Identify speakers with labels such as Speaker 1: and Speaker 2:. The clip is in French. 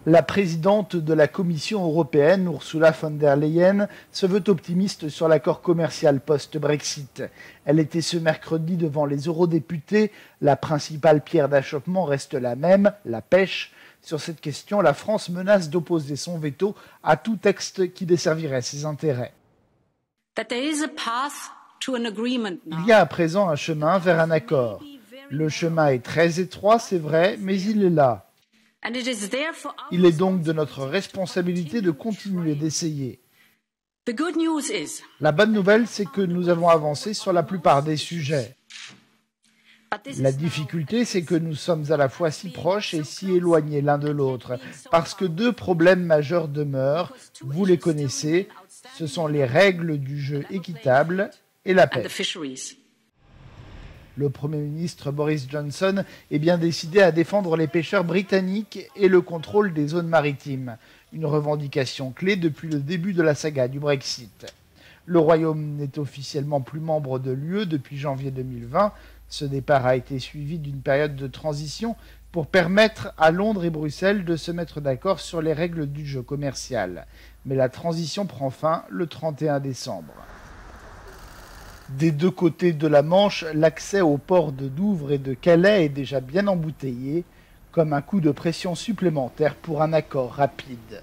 Speaker 1: La présidente de la Commission européenne, Ursula von der Leyen, se veut optimiste sur l'accord commercial post-Brexit. Elle était ce mercredi devant les eurodéputés. La principale pierre d'achoppement reste la même, la pêche. Sur cette question, la France menace d'opposer son veto à tout texte qui desservirait ses intérêts. Il y a à présent un chemin vers un accord. Le chemin est très étroit, c'est vrai, mais il est là. Il est donc de notre responsabilité de continuer d'essayer. La bonne nouvelle, c'est que nous avons avancé sur la plupart des sujets. La difficulté, c'est que nous sommes à la fois si proches et si éloignés l'un de l'autre, parce que deux problèmes majeurs demeurent, vous les connaissez, ce sont les règles du jeu équitable et la pêche. Le Premier ministre Boris Johnson est bien décidé à défendre les pêcheurs britanniques et le contrôle des zones maritimes, une revendication clé depuis le début de la saga du Brexit. Le Royaume n'est officiellement plus membre de l'UE depuis janvier 2020. Ce départ a été suivi d'une période de transition pour permettre à Londres et Bruxelles de se mettre d'accord sur les règles du jeu commercial. Mais la transition prend fin le 31 décembre. Des deux côtés de la Manche, l'accès aux ports de Douvres et de Calais est déjà bien embouteillé, comme un coup de pression supplémentaire pour un accord rapide.